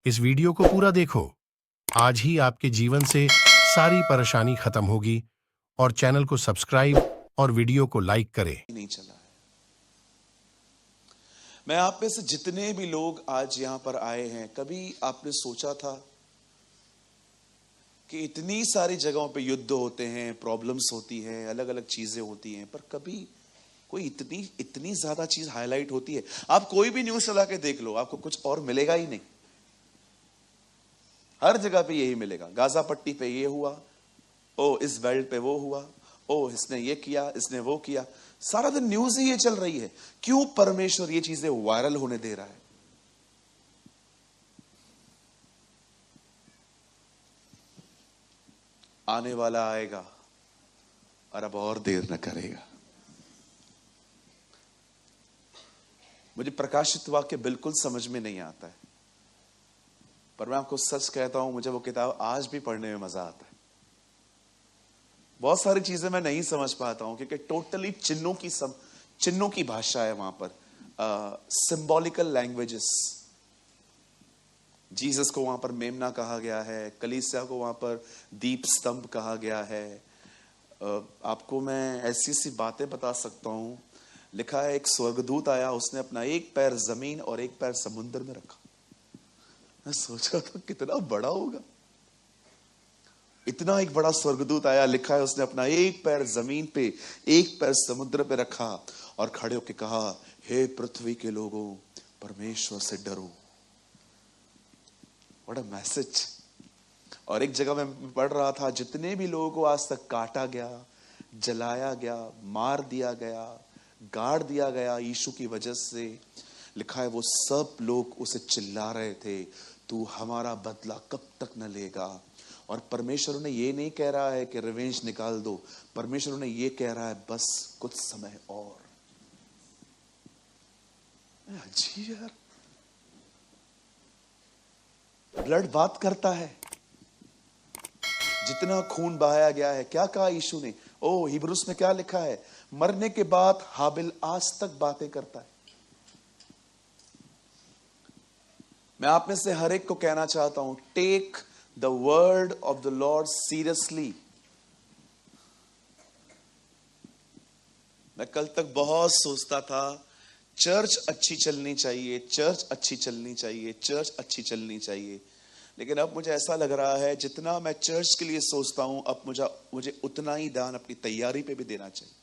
इस वीडियो को पूरा देखो। आज ही आपके जीवन से सारी परेशानी खत्म होगी। और चैनल को सब्सक्राइब और वीडियो को लाइक करें। नहीं चला है। मैं आप में से जितने भी लोग आज यहां पर आए हैं, कभी आपने सोचा था कि इतनी सारी जगहों पे युद्ध होते हैं, प्रॉब्लम्स होती है, अलग अलग चीजें होती हैं, पर कभी कोई इतनी ज्यादा चीज हाईलाइट होती है? आप कोई भी न्यूज चला के देख लो, आपको कुछ और मिलेगा ही नहीं। हर जगह पे यही मिलेगा। गाजा पट्टी पे ये हुआ, ओ इस बेल्ट पे वो हुआ, ओ इसने ये किया, इसने वो किया। सारा दिन न्यूज ही ये चल रही है। क्यों परमेश्वर ये चीजें वायरल होने दे रहा है? आने वाला आएगा और अब और देर न करेगा। मुझे प्रकाशित वाक्य बिल्कुल समझ में नहीं आता है, पर मैं आपको सच कहता हूं, मुझे वो किताब आज भी पढ़ने में मजा आता है। बहुत सारी चीजें मैं नहीं समझ पाता हूं, क्योंकि टोटली चिन्हों की भाषा है वहां पर, सिंबॉलिकल लैंग्वेजेस। जीसस को वहां पर मेमना कहा गया है, कलीसिया को वहां पर दीप स्तंभ कहा गया है। आपको मैं ऐसी सी बातें बता सकता हूं। लिखा है, एक स्वर्गदूत आया, उसने अपना एक पैर जमीन और एक पैर समुद्र में रखा। मैं सोच रहा था कितना बड़ा होगा। इतना एक बड़ा स्वर्गदूत आया, लिखा है उसने अपना एक पैर जमीन पे, एक पैर समुद्र पे रखा और खड़े होकर कहा, हे पृथ्वी के लोगों, परमेश्वर से डरो। What a message. और एक जगह मैं पढ़ रहा था, जितने भी लोगों को आज तक काटा गया, जलाया गया, मार दिया गया, गाड़ दिया गया यीशु की वजह से, लिखा है वो सब लोग उसे चिल्ला रहे थे, तू हमारा बदला कब तक न लेगा। और परमेश्वर ने ये नहीं कह रहा है कि रिवेंज निकाल दो, परमेश्वर ने ये कह रहा है बस कुछ समय और। अजीब यार, ब्लड बात करता है। जितना खून बहाया गया है, क्या कहा यीशु ने? ओ हिब्रूस में क्या लिखा है? मरने के बाद हाबिल आज तक बातें करता है। मैं आप में से हर एक को कहना चाहता हूं, take the word of the lord seriously. मैं कल तक बहुत सोचता था, चर्च अच्छी चलनी चाहिए, चर्च अच्छी चलनी चाहिए, चर्च अच्छी चलनी चाहिए। लेकिन अब मुझे ऐसा लग रहा है, जितना मैं चर्च के लिए सोचता हूं, अब मुझे उतना ही ध्यान अपनी तैयारी पे भी देना चाहिए।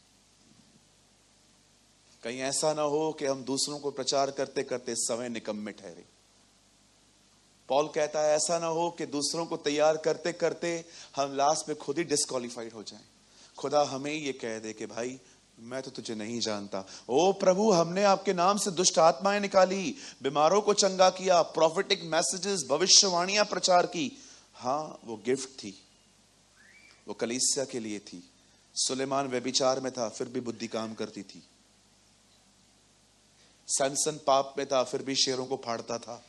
कहीं ऐसा ना हो कि हम दूसरों को प्रचार करते करते समय निकम्मे ठहरे। पॉल कहता है, ऐसा ना हो कि दूसरों को तैयार करते करते हम लास्ट में खुद ही डिस्क्वालीफाइड हो जाएं। खुदा हमें ये कह दे कि भाई मैं तो तुझे नहीं जानता। ओ प्रभु, हमने आपके नाम से दुष्ट आत्माएं निकाली, बीमारों को चंगा किया, प्रॉफिटिक मैसेजेस, भविष्यवाणियां प्रचार की। हाँ, वो गिफ्ट थी, वो कलीसिया के लिए थी। सुलेमान व्यभिचार में था, फिर भी बुद्धि काम करती थी। सैमसन पाप में था, फिर भी शेरों को फाड़ता था।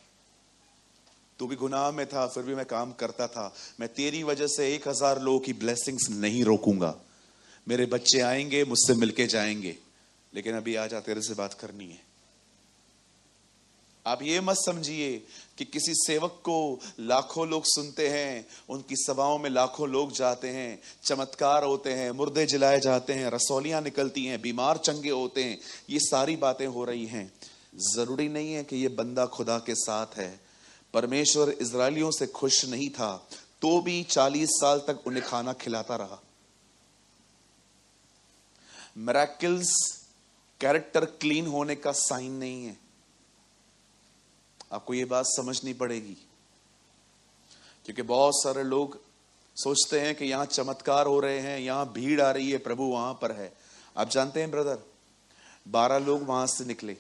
तू भी गुनाह में था, फिर भी मैं काम करता था। मैं तेरी वजह से 1000 लोगों की ब्लेसिंग्स नहीं रोकूंगा। मेरे बच्चे आएंगे, मुझसे मिलके जाएंगे, लेकिन अभी आजा, तेरे से बात करनी है। आप ये मत समझिए कि किसी सेवक को लाखों लोग सुनते हैं, उनकी सभाओं में लाखों लोग जाते हैं, चमत्कार होते हैं, मुर्दे जिलाए जाते हैं, रसौलियां निकलती हैं, बीमार चंगे होते हैं, ये सारी बातें हो रही हैं। जरूरी नहीं है कि ये बंदा खुदा के साथ है। परमेश्वर इजरायलियों से खुश नहीं था, तो भी 40 साल तक उन्हें खाना खिलाता रहा। मिरेकल्स कैरेक्टर क्लीन होने का साइन नहीं है। आपको ये बात समझनी पड़ेगी, क्योंकि बहुत सारे लोग सोचते हैं कि यहां चमत्कार हो रहे हैं, यहां भीड़ आ रही है, प्रभु वहां पर है। आप जानते हैं ब्रदर, 12 लोग वहां से निकले।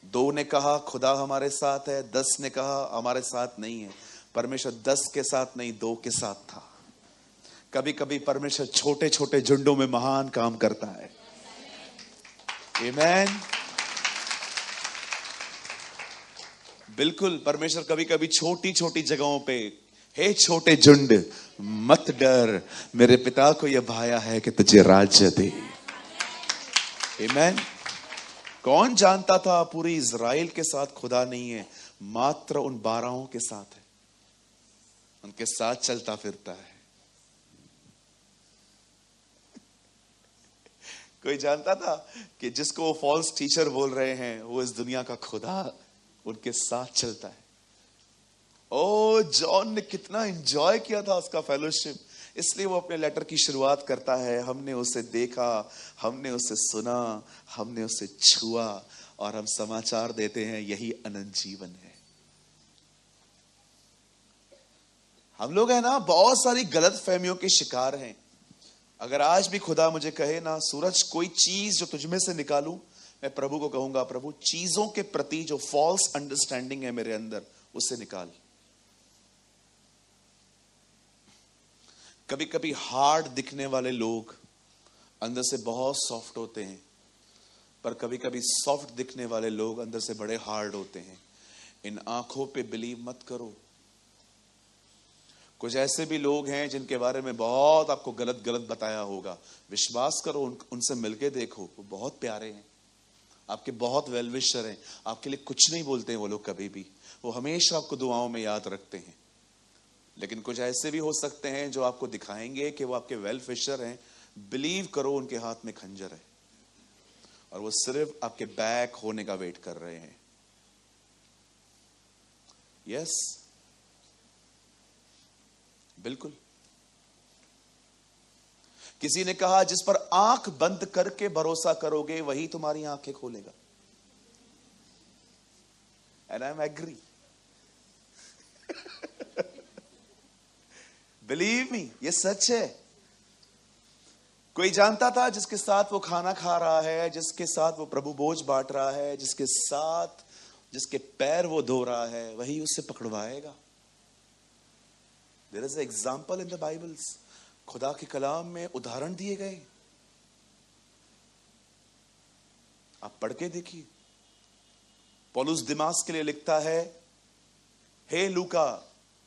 2 ने कहा खुदा हमारे साथ है, 10 ने कहा हमारे साथ नहीं है। परमेश्वर 10 के साथ नहीं, 2 के साथ था। कभी कभी परमेश्वर छोटे छोटे झुंडों में महान काम करता है। आमीन। बिल्कुल, परमेश्वर कभी कभी छोटी छोटी जगहों पे, हे छोटे झुंड मत डर, मेरे पिता को यह भाया है कि तुझे राज्य दे। आमीन। कौन जानता था पूरी इज़राइल के साथ खुदा नहीं है? मात्र उन 12 के साथ है, उनके साथ चलता फिरता है। कोई जानता था कि जिसको वो फॉल्स टीचर बोल रहे हैं वो इस दुनिया का खुदा उनके साथ चलता है। ओ जॉन ने कितना एंजॉय किया था उसका फेलोशिप, इसलिए वो अपने लेटर की शुरुआत करता है, हमने उसे देखा, हमने उसे सुना, हमने उसे छुआ और हम समाचार देते हैं, यही अनंत जीवन है। हम लोग है ना बहुत सारी गलत फहमियों के शिकार हैं। अगर आज भी खुदा मुझे कहे ना, सूरज कोई चीज जो तुझमें से निकालूं, मैं प्रभु को कहूंगा, प्रभु चीजों के प्रति जो फॉल्स अंडरस्टैंडिंग है मेरे अंदर उससे निकाल। कभी कभी हार्ड दिखने वाले लोग अंदर से बहुत सॉफ्ट होते हैं, पर कभी कभी सॉफ्ट दिखने वाले लोग अंदर से बड़े हार्ड होते हैं। इन आंखों पे बिलीव मत करो। कुछ ऐसे भी लोग हैं जिनके बारे में बहुत आपको गलत गलत बताया होगा, विश्वास करो, उनसे मिलके देखो, वो बहुत प्यारे हैं, आपके बहुत वेल विशर हैं, आपके लिए कुछ नहीं बोलते हैं वो लोग कभी भी, वो हमेशा आपको दुआओं में याद रखते हैं। लेकिन कुछ ऐसे भी हो सकते हैं जो आपको दिखाएंगे कि वो आपके वेल विशर हैं, बिलीव करो उनके हाथ में खंजर है और वो सिर्फ आपके बैक होने का वेट कर रहे हैं। यस, बिल्कुल। किसी ने कहा जिस पर आंख बंद करके भरोसा करोगे वही तुम्हारी आंखें खोलेगा, and I am agree. Believe me, ये सच है। कोई जानता था जिसके साथ वो खाना खा रहा है, जिसके साथ वो प्रभु भोज बांट रहा है, जिसके साथ जिसके पैर वो धो रहा है, वही उससे पकड़वाएगा। There is an example in the Bibles. खुदा के कलाम में उदाहरण दिए गए, आप पढ़ के देखिए। पौलुस दिमास के लिए लिखता है, हे लूका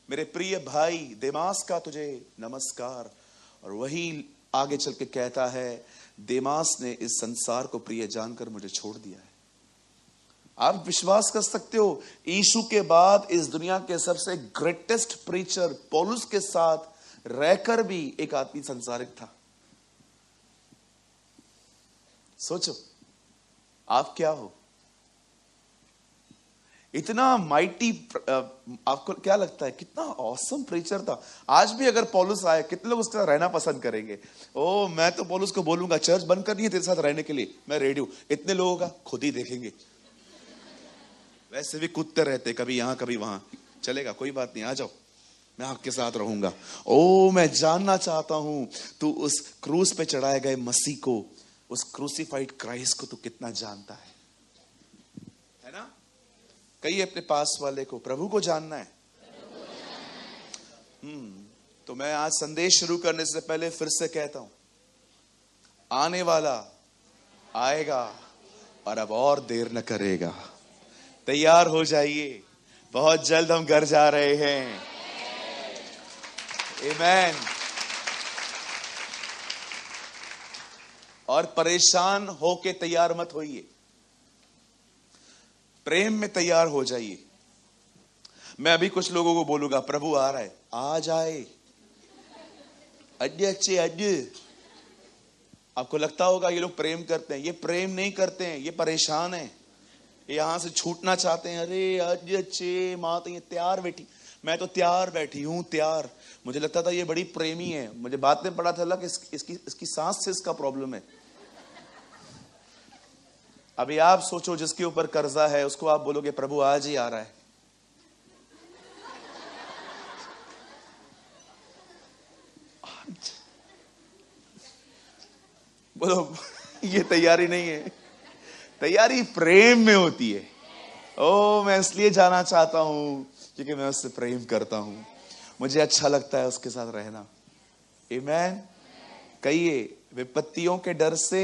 मेरे प्रिय भाई देमास का तुझे नमस्कार, और वही आगे चल के कहता है, देमास ने इस संसार को प्रिय जानकर मुझे छोड़ दिया है। आप विश्वास कर सकते हो, यीशु के बाद इस दुनिया के सबसे ग्रेटेस्ट प्रीचर पौलुस के साथ रहकर भी एक आदमी संसारिक था। सोचो आप क्या हो, इतना माइटी। आपको क्या लगता है कितना ऑसम प्रीचर था? आज भी अगर पौलुस आए, कितने लोग उसके साथ रहना पसंद करेंगे? ओ मैं तो पौलुस को बोलूंगा चर्च बंद करनी है तेरे साथ रहने के लिए, मैं रेडी हूं। इतने लोगों का खुद ही देखेंगे, वैसे भी कूदते रहते, कभी यहां कभी वहां, चलेगा कोई बात नहीं, आ जाओ मैं आपके साथ रहूंगा। ओ मैं जानना चाहता हूं तू उस क्रूस पे चढ़ाए गए मसीह को, उस क्रूसिफाइड क्राइस्ट को तू कितना जानता है ना? कहिए अपने पास वाले को, प्रभु को जानना है। तो मैं आज संदेश शुरू करने से पहले फिर से कहता हूं, आने वाला आएगा और अब और देर न करेगा। तैयार हो जाइए, बहुत जल्द हम घर जा रहे हैं। आमेन। और परेशान होके तैयार मत होइए, प्रेम में तैयार हो जाइए। मैं अभी कुछ लोगों को बोलूंगा प्रभु आ रहा है, आ जाए अड्डे अड्डे। आपको लगता होगा ये लोग प्रेम करते हैं, ये प्रेम नहीं करते हैं, ये परेशान हैं, यहां से छूटना चाहते हैं। अरे अड्डे माँ तो ये तैयार बैठी, मैं तो तैयार बैठी हूं, तैयार। मुझे लगता था ये बड़ी प्रेमी है, मुझे बाद में पता चला कि इसकी सांस से इसका प्रॉब्लम है। अभी आप सोचो जिसके ऊपर कर्जा है उसको आप बोलोगे प्रभु आज ही आ रहा है, बोलो ये तैयारी नहीं है, तैयारी प्रेम में होती है। ओ मैं इसलिए जाना चाहता हूं क्योंकि मैं उससे प्रेम करता हूं, मुझे अच्छा लगता है उसके साथ रहना। आमेन। कहिए, विपत्तियों के डर से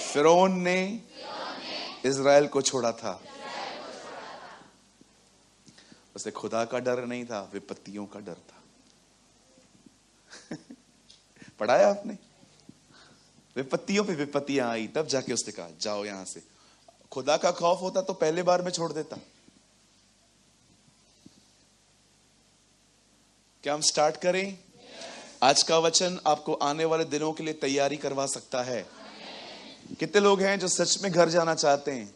फिरौन ने इज़राइल को छोड़ा था। उसे खुदा का डर नहीं था, विपत्तियों का डर था। पढ़ाया आपने? विपत्तियों पे विपत्तियां आई, तब जाके उसने कहा जाओ यहां से। खुदा का खौफ होता तो पहले बार में छोड़ देता, क्या हम स्टार्ट करें? आज का वचन आपको आने वाले दिनों के लिए तैयारी करवा सकता है। कितने लोग हैं जो सच में घर जाना चाहते हैं?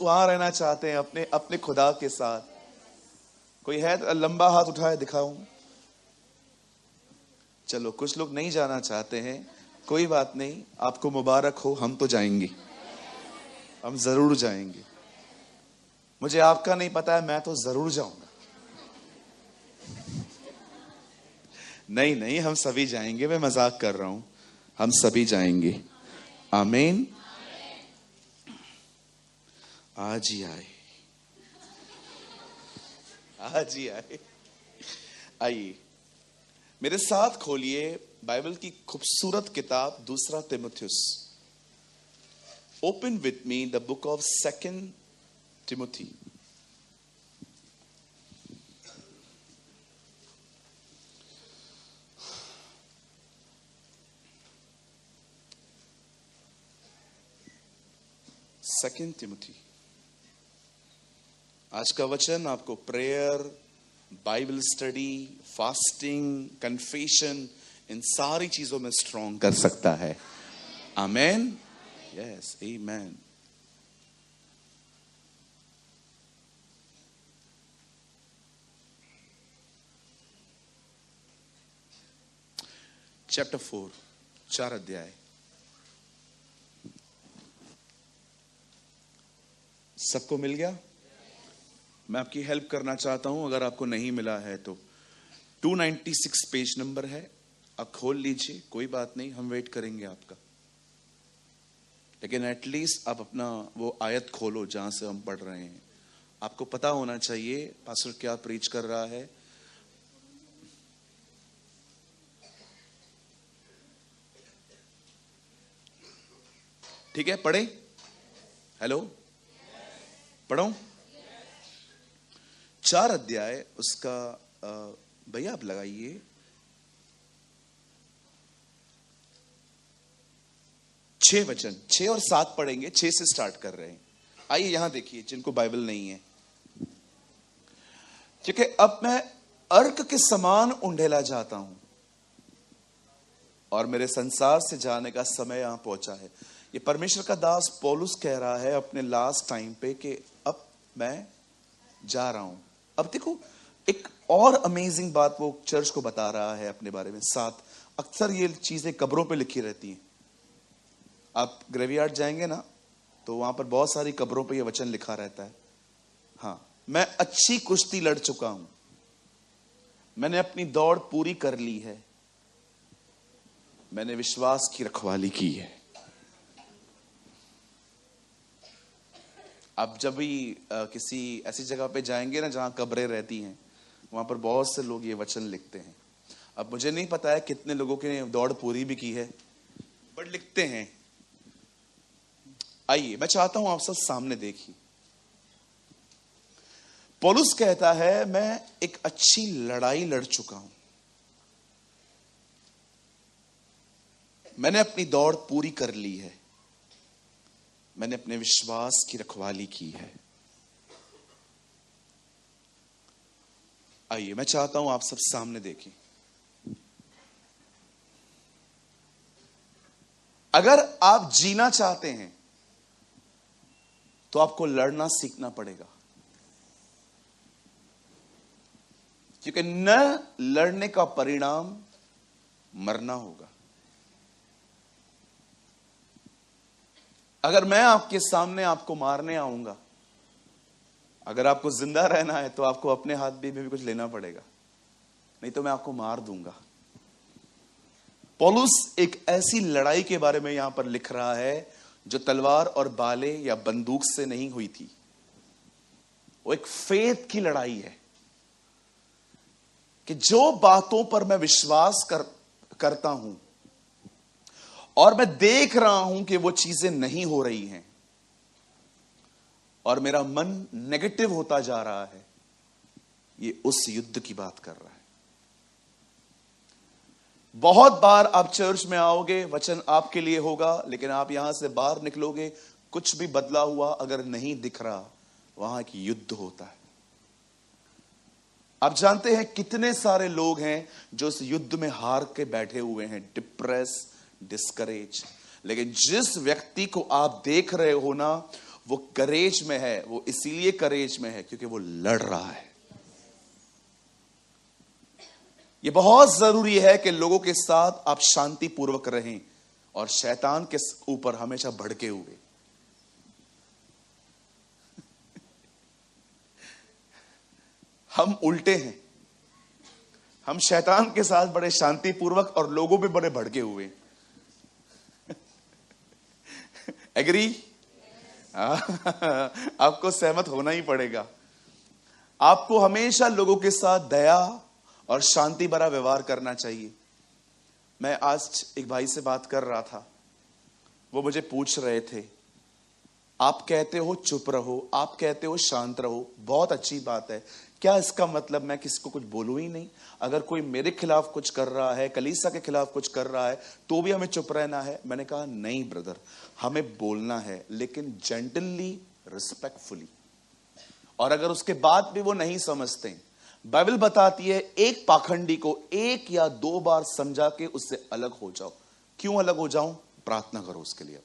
वहां रहना चाहते हैं अपने अपने खुदा के साथ। कोई है? लंबा हाथ उठाए दिखाऊं। चलो, कुछ लोग नहीं जाना चाहते हैं, कोई बात नहीं, आपको मुबारक हो। हम तो जाएंगे, हम जरूर जाएंगे। मुझे आपका नहीं पता है, मैं तो जरूर जाऊंगा। नहीं नहीं, हम सभी जाएंगे। मैं मजाक कर रहा हूं, हम सभी जाएंगे। आमीन। आज ही आए, आज ही आए। आइए मेरे साथ खोलिए बाइबल की खूबसूरत किताब दूसरा तिमुथियुस। Open with me the book of 2 Timothy। Second Timothy. आज का वचन आपको prayer, Bible study, fasting, confession, इन सारी चीजों में स्ट्रॉन्ग कर सकता है। आमेन। यस, आमेन। चैप्टर 4, 4 अध्याय। सबको मिल गया? मैं आपकी हेल्प करना चाहता हूं, अगर आपको नहीं मिला है तो 296 पेज नंबर है, आप खोल लीजिए। कोई बात नहीं, हम वेट करेंगे आपका। लेकिन एटलीस्ट आप अपना वो आयत खोलो जहां से हम पढ़ रहे हैं। आपको पता होना चाहिए पास्टर क्या प्रीच कर रहा है। ठीक है, पढ़े? हेलो, पढ़ो। 4 अध्याय उसका भैया आप लगाइए। छह वचन, 6 और 7 पढ़ेंगे। 6 से स्टार्ट कर रहे हैं। आइए यहां देखिए, जिनको बाइबल नहीं है। क्योंकि अब मैं अर्क के समान उंडेला जाता हूं और मेरे संसार से जाने का समय यहां पहुंचा है। ये परमेश्वर का दास पौलुस कह रहा है अपने लास्ट टाइम पे कि अब मैं जा रहा हूं। अब देखो, एक और अमेजिंग बात वो चर्च को बता रहा है अपने बारे में। 7, अक्सर ये चीजें कब्रों पे लिखी रहती हैं। आप ग्रेवयार्ड जाएंगे ना, तो वहां पर बहुत सारी कब्रों पे ये वचन लिखा रहता है। हाँ, मैं अच्छी कुश्ती लड़ चुका हूं, मैंने अपनी दौड़ पूरी कर ली है, मैंने विश्वास की रखवाली की है। आप जब भी किसी ऐसी जगह पे जाएंगे ना जहां कब्रें रहती हैं, वहां पर बहुत से लोग ये वचन लिखते हैं। अब मुझे नहीं पता है कितने लोगों की दौड़ पूरी भी की है, बट लिखते हैं। आइए, मैं चाहता हूं आप सब सामने देखिए। पौलुस कहता है मैं एक अच्छी लड़ाई लड़ चुका हूं, मैंने अपनी दौड़ पूरी कर ली है, मैंने अपने विश्वास की रखवाली की है। आइए, मैं चाहता हूं आप सब सामने देखें। अगर आप जीना चाहते हैं तो आपको लड़ना सीखना पड़ेगा, क्योंकि न लड़ने का परिणाम मरना होगा। अगर मैं आपके सामने आपको मारने आऊंगा, अगर आपको जिंदा रहना है तो आपको अपने हाथ भी कुछ लेना पड़ेगा, नहीं तो मैं आपको मार दूंगा। पौलुस एक ऐसी लड़ाई के बारे में यहां पर लिख रहा है जो तलवार और बाले या बंदूक से नहीं हुई थी। वो एक फेथ की लड़ाई है कि जो बातों पर मैं विश्वास करता हूं और मैं देख रहा हूं कि वो चीजें नहीं हो रही हैं और मेरा मन नेगेटिव होता जा रहा है, ये उस युद्ध की बात कर रहा है। बहुत बार आप चर्च में आओगे, वचन आपके लिए होगा, लेकिन आप यहां से बाहर निकलोगे, कुछ भी बदला हुआ अगर नहीं दिख रहा, वहां की युद्ध होता है। आप जानते हैं कितने सारे लोग हैं जो इस युद्ध में हार के बैठे हुए हैं, डिप्रेस, डिस्करेज। लेकिन जिस व्यक्ति को आप देख रहे हो ना, वो करेज में है। वो इसीलिए करेज में है क्योंकि वो लड़ रहा है। ये बहुत जरूरी है कि लोगों के साथ आप शांतिपूर्वक रहें और शैतान के ऊपर हमेशा भड़के हुए। हम उल्टे हैं, हम शैतान के साथ बड़े शांतिपूर्वक और लोगों पे बड़े भड़के हुए। एग्री? आपको सहमत होना ही पड़ेगा। आपको हमेशा लोगों के साथ दया और शांति भरा व्यवहार करना चाहिए। मैं आज एक भाई से बात कर रहा था, वो मुझे पूछ रहे थे, आप कहते हो चुप रहो, आप कहते हो शांत रहो, बहुत अच्छी बात है, क्या इसका मतलब मैं किसी को कुछ बोलूं ही नहीं? अगर कोई मेरे खिलाफ कुछ कर रहा है, कलीसिया के खिलाफ कुछ कर रहा है, तो भी हमें चुप रहना है? मैंने कहा नहीं ब्रदर, हमें बोलना है, लेकिन जेंटली, रिस्पेक्टफुली। और अगर उसके बाद भी वो नहीं समझते, बाइबल बताती है एक पाखंडी को 1 या 2 बार समझा के उससे अलग हो जाओ। क्यों अलग हो जाऊं? प्रार्थना करो उसके लिए।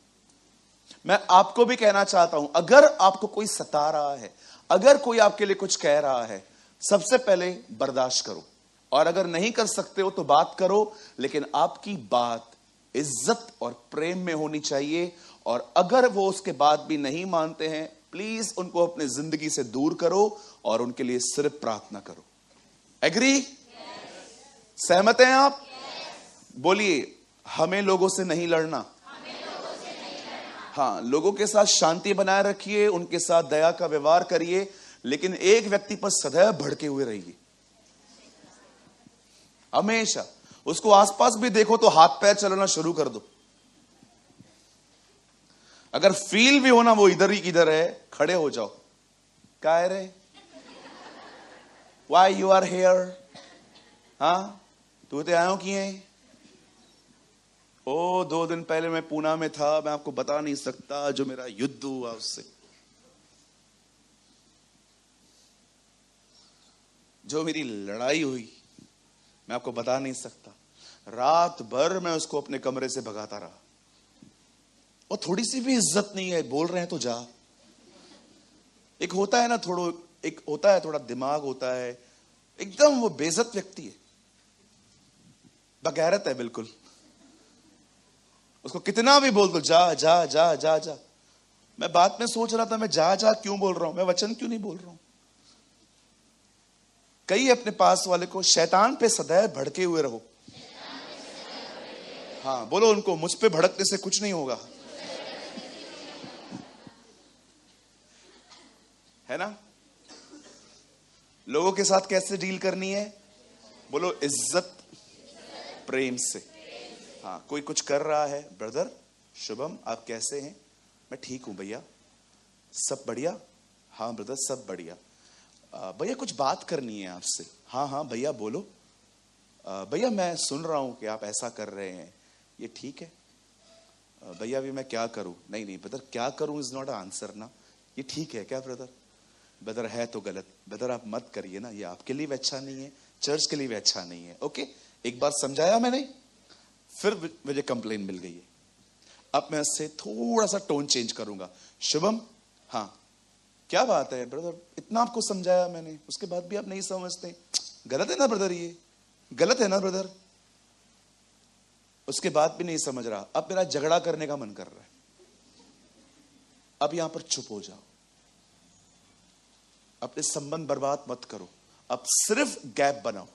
मैं आपको भी कहना चाहता हूं, अगर आपको कोई सता रहा है, अगर कोई आपके लिए कुछ कह रहा है, सबसे पहले बर्दाश्त करो। और अगर नहीं कर सकते हो तो बात करो, लेकिन आपकी बात इज्जत और प्रेम में होनी चाहिए। और अगर वो उसके बाद भी नहीं मानते हैं, प्लीज उनको अपने जिंदगी से दूर करो और उनके लिए सिर्फ प्रार्थना करो। एग्री? सहमत हैं आप? बोलिए, हमें लोगों से नहीं लड़ना। हाँ, लोगों के साथ शांति बनाए रखिए, उनके साथ दया का व्यवहार करिए, लेकिन एक व्यक्ति पर सदैव भड़के हुए रहिए। हमेशा उसको आसपास भी देखो तो हाथ पैर चलाना शुरू कर दो। अगर फील भी होना वो इधर ही किधर है, खड़े हो जाओ। क्या है रे? Why you are here? हाँ, तू तो आयो किए? ओ 2 दिन पहले मैं पूना में था, मैं आपको बता नहीं सकता जो मेरा युद्ध हुआ उससे, जो मेरी लड़ाई हुई, मैं आपको बता नहीं सकता। रात भर मैं उसको अपने कमरे से भगाता रहा। और थोड़ी सी भी इज्जत नहीं है, बोल रहे हैं तो जा। एक होता है ना, एक होता है थोड़ा दिमाग होता है, एकदम वो बेइज्जत व्यक्ति है, बगैरत है बिल्कुल। उसको कितना भी बोल दो, जा जा जा जा जा। मैं बात में सोच रहा था, मैं जा जा क्यों बोल रहा हूं, मैं वचन क्यों नहीं बोल रहा हूं? कहिए अपने पास वाले को, शैतान पे सदैव भड़के हुए रहो। हाँ, बोलो उनको, मुझ पे भड़कने से कुछ नहीं होगा। है ना? लोगों के साथ कैसे डील करनी है? बोलो, इज्जत, प्रेम से। हाँ, कोई कुछ कर रहा है, ब्रदर शुभम आप कैसे हैं? मैं ठीक हूं भैया। सब बढ़िया? हाँ ब्रदर सब बढ़िया। भैया कुछ बात करनी है आपसे। हाँ हाँ भैया बोलो। भैया मैं सुन रहा हूं कि आप ऐसा कर रहे हैं, ये ठीक है? भैया भी मैं क्या करूं? नहीं नहीं ब्रदर, क्या करूं इज नॉट आंसर ना। ये ठीक है क्या ब्रदर? ब्रदर है तो गलत। ब्रदर आप मत करिए ना, ये आपके लिए भी अच्छा नहीं है, चर्च के लिए भी अच्छा नहीं है। ओके, एक बार समझाया मैंने, फिर मुझे कंप्लेन मिल गई है। अब मैं इससे थोड़ा सा टोन चेंज करूंगा। शुभम, हाँ क्या बात है ब्रदर, इतना आपको समझाया मैंने, उसके बाद भी आप नहीं समझते, गलत है ना ब्रदर, ये गलत है ना ब्रदर। उसके बाद भी नहीं समझ रहा, अब मेरा झगड़ा करने का मन कर रहा है। अब यहां पर चुप हो जाओ, अपने संबंध बर्बाद मत करो, अब सिर्फ गैप बनाओ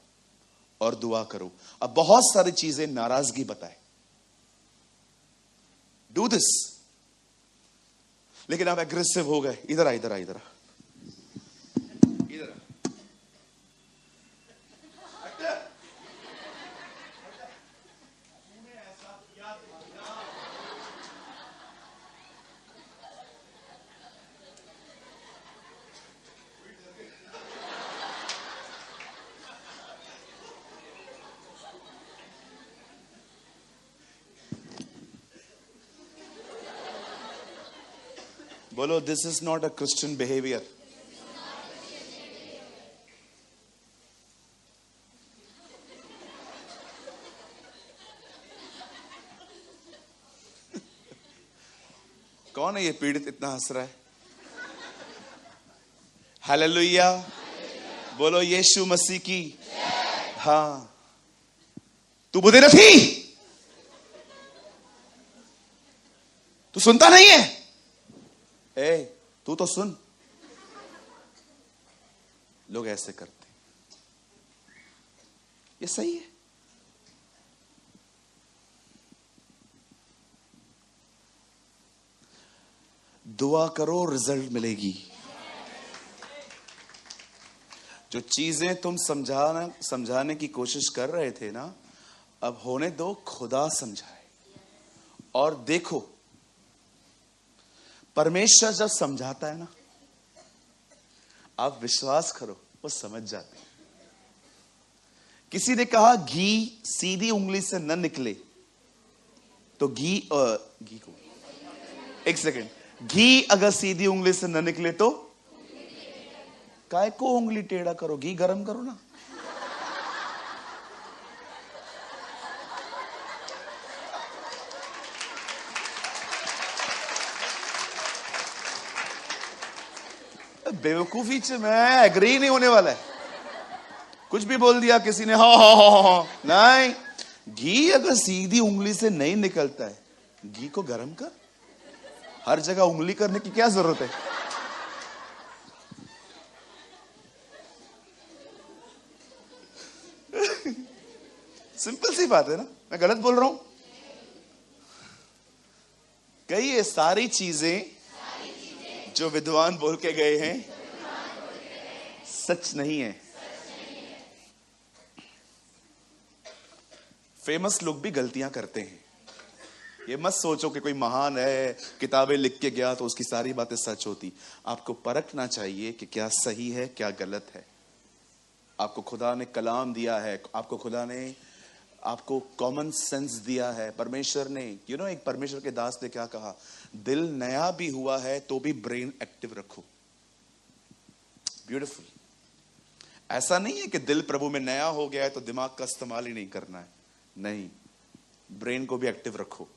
और दुआ करो। अब बहुत सारी चीजें नाराजगी बताए, डू दिस। लेकिन आप एग्रेसिव हो गए, इधर आ इधर आ इधर आ इधर आ। बोलो, this is not a Christian behaviour. कौन है ये पीड़ित इतना हंस रहा है? हालेलुया, बोलो यीशु मसीह की। हाँ, तू बुद्धि नहीं, तू सुनता नहीं है। ए, तू तो सुन। लोग ऐसे करते, ये सही है? दुआ करो, रिजल्ट मिलेगी। जो चीजें तुम समझाने की कोशिश कर रहे थे ना, अब होने दो, खुदा समझाए। और देखो, परमेश्वर जब समझाता है ना, आप विश्वास करो, वो समझ जाते हैं। किसी ने कहा घी सीधी उंगली से न निकले, तो घी को एक सेकेंड, घी अगर सीधी उंगली से न निकले तो काय को उंगली टेढ़ा करो, घी गरम करो ना। बेवकूफी से मैं एग्री नहीं होने वाला है। कुछ भी बोल दिया किसी ने, हाँ नहीं, घी अगर सीधी उंगली से नहीं निकलता है, घी को गरम कर। हर जगह उंगली करने की क्या जरूरत है? सिंपल सी बात है ना, मैं गलत बोल रहा हूं? कई ये सारी चीजें जो विद्वान बोल के गए हैं सच नहीं है। फेमस लोग भी गलतियां करते हैं। ये मत सोचो कि कोई महान है, किताबें लिख के गया तो उसकी सारी बातें सच होती। आपको परखना चाहिए कि क्या सही है, क्या गलत है। आपको खुदा ने कलाम दिया है, आपको खुदा ने आपको कॉमन सेंस दिया है। परमेश्वर ने एक परमेश्वर के दास ने क्या कहा, दिल नया भी हुआ है तो भी ब्रेन एक्टिव रखो। ब्यूटीफुल। ऐसा नहीं है कि दिल प्रभु में नया हो गया है तो दिमाग का इस्तेमाल ही नहीं करना है। नहीं, ब्रेन को भी एक्टिव रखो।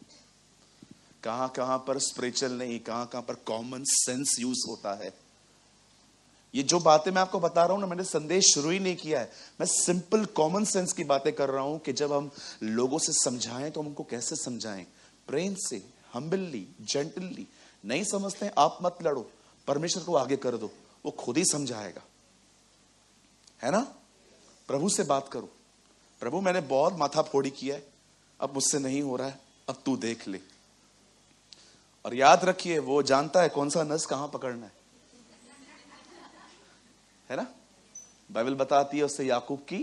कहां कहां पर स्पिरिचुअल नहीं, कहां कहां पर कॉमन सेंस यूज होता है। ये जो बातें मैं आपको बता रहा हूं ना, मैंने संदेश शुरू ही नहीं किया है। मैं सिंपल कॉमन सेंस की बातें कर रहा हूं कि जब हम लोगों से समझाएं तो हम उनको कैसे समझाएं, प्रेम से, हम्बली, जेंटली। नहीं समझते हैं, आप मत लड़ो, परमेश्वर को आगे कर दो, वो खुद ही समझाएगा, है ना। प्रभु से बात करो, प्रभु मैंने बहुत माथा फोड़ी किया है, अब मुझसे नहीं हो रहा है, अब तू देख ले। और याद रखिए, वो जानता है कौन सा नस कहां पकड़ना है ना। बाइबल बताती है उससे याकूब की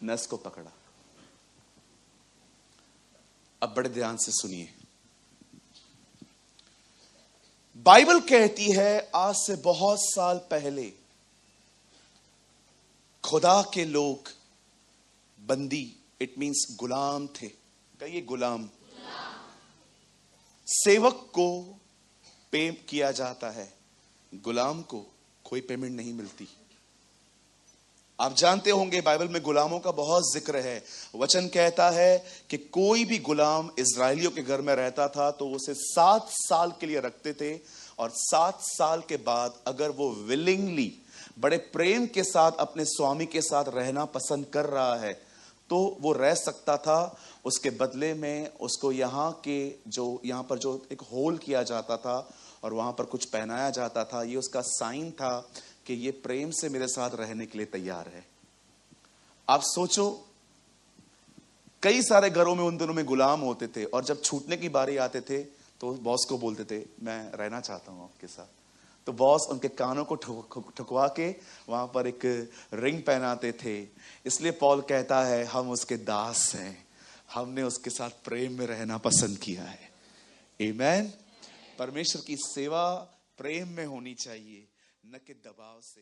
नस को पकड़ा। अब बड़े ध्यान से सुनिए, बाइबल कहती है आज से बहुत साल पहले खुदा के लोग बंदी, इट मींस गुलाम थे। कहिए गुलाम। सेवक को पे किया जाता है, गुलाम को कोई पेमेंट नहीं मिलती। आप जानते होंगे बाइबल में गुलामों का बहुत जिक्र है। वचन कहता है कि कोई भी गुलाम इजरायलियों के घर में रहता था तो उसे 7 साल के लिए रखते थे, और 7 साल के बाद अगर वो विलिंगली, बड़े प्रेम के साथ अपने स्वामी के साथ रहना पसंद कर रहा है तो वो रह सकता था। उसके बदले में उसको यहाँ पर जो एक होल किया जाता था और वहां पर कुछ पहनाया जाता था, ये उसका साइन था कि ये प्रेम से मेरे साथ रहने के लिए तैयार है। आप सोचो, कई सारे घरों में उन दिनों में गुलाम होते थे, और जब छूटने की बारी आते थे तो बॉस को बोलते थे मैं रहना चाहता हूं आपके साथ। तो बॉस उनके कानों को ठुकवा के वहां पर एक रिंग पहनाते थे। इसलिए पौल कहता है हम उसके दास हैं, हमने उसके साथ प्रेम में रहना पसंद किया है। आमीन। परमेश्वर की सेवा प्रेम में होनी चाहिए, न कि दबाव से।